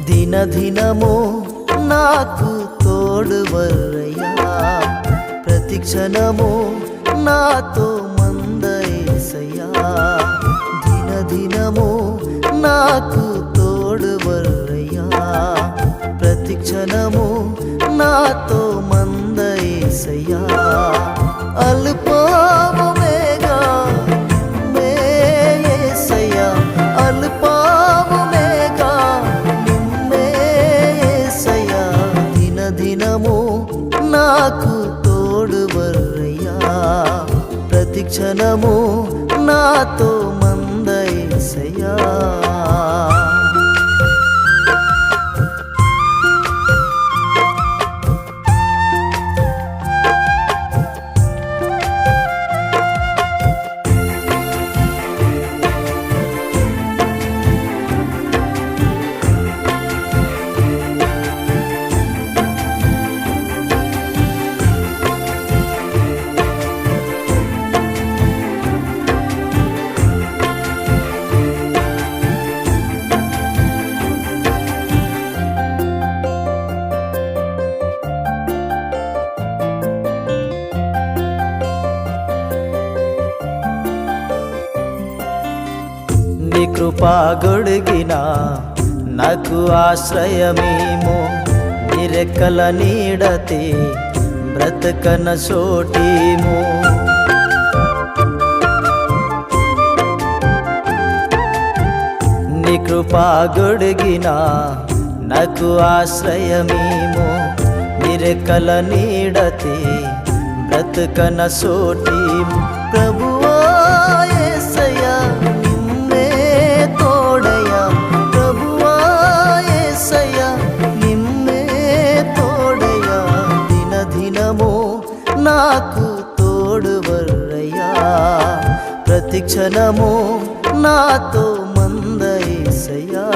దినదినము నాకు తోడువర్రయ్యా, ప్రతి క్షణము నాతో మందయేసయ్యా. దినదినము నాకు తోడువర్రయ్యా, ప్రతి క్షణము నాతో మందయేసయ్యా. అల్పాము మేఘా యేసయ్యా, అల్పాము మేఘా నిమ్మే యేసయ్యా. దినదినము నాకు తోడువర్రయ్యా, ప్రతి క్షణము నాతో మందయేసయ్యా. నీ కృపా గొడిగిన నాకు ఆశ్రయమేమో, నీ రెక్కల నీడతే బ్రతకన చోటేమో. నీ కృపా గొడిగిన నాకు ఆశ్రయమేమో, నీ రెక్కల నీడతే బ్రతకన చోటేమో. ప్రభువా యేసయ్యా నిమ్మే తోడయ్యా, ప్రభువా యేసయ్యా నిమ్మే తోడయ్యా. దినదినము నాకు తోడువర్రయ్యా, ప్రతి క్షణము నాతో మందయేసయ్యా.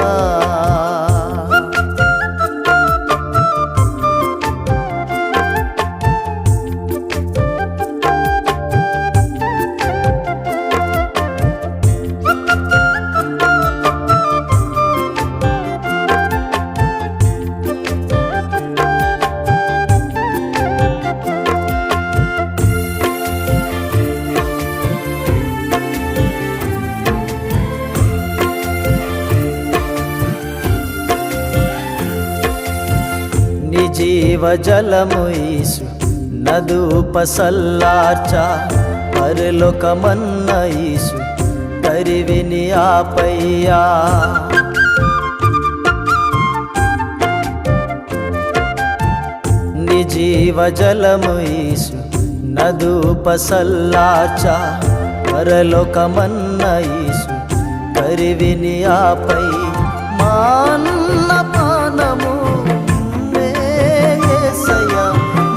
నీ జీవజలము యేసు నదుపసల్లార్చ, పరలోకమన్న యేసు కరివిని ఆపయ్యా. నీ జీవజలము యేసు నదుపసల్లార్చ, పరలోకమన్న యేసు కరివిని ఆపై. మా అన్న పానము నిమ్మే యేసయ్యా,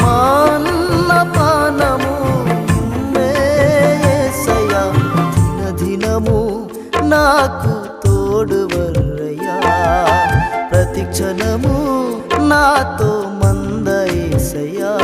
మా అన్న పానము నిమ్మే యేసయ్యా. దినదినము నాకు తోడువర్రయ్యా, ప్రతి క్షణము నాతో మందయేసయ్యా.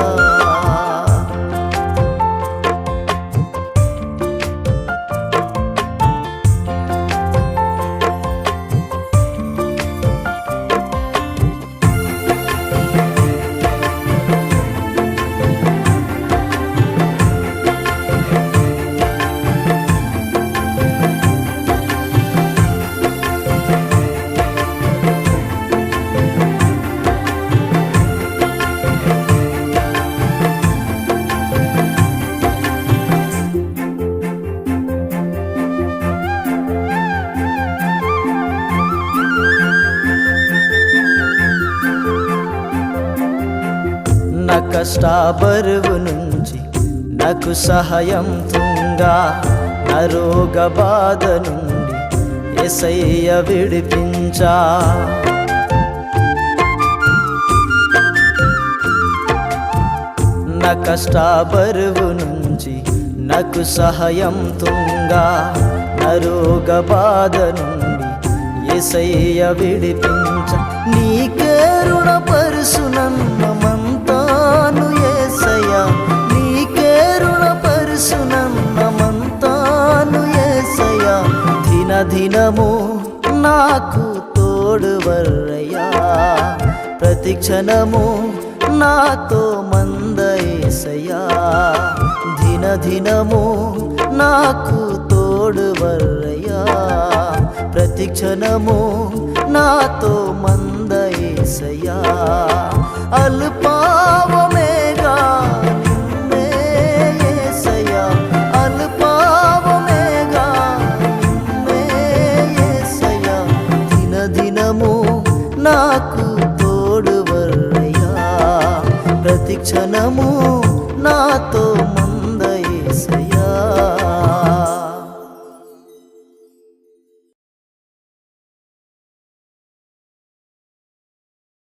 నా కష్ట బరువు నుంచి నాకు సహాయం తుంగా, నా రోగ బాధ నుండి యేసయ్య విడిపించా. నా కష్ట బరువు నుంచి నాకు సహాయం తుంగా, నా రోగ బాధ నుండి యేసయ్య విడిపించ. నీకే రుణపరుసు నన్నమంతాను యేసయ్యా, నీకే రుణపరుసు నన్నమంతాను యేసయ్యా. దినదినము నాకు తోడు తోడువర్రయ్యా ప్రతి క్షణము నాతో మందయేసయ్యా దినదినము నాకు తోడువర్రయ్యా ప్రతి క్షణము నాతో మందయేసయ్యా అల్పావమేగా నిన్నే యేసయ్యా అల్పావమేగా నిన్నే యేసయ్యా దినదినము నాకు తోడువర్రయ్యా ప్రతి క్షణము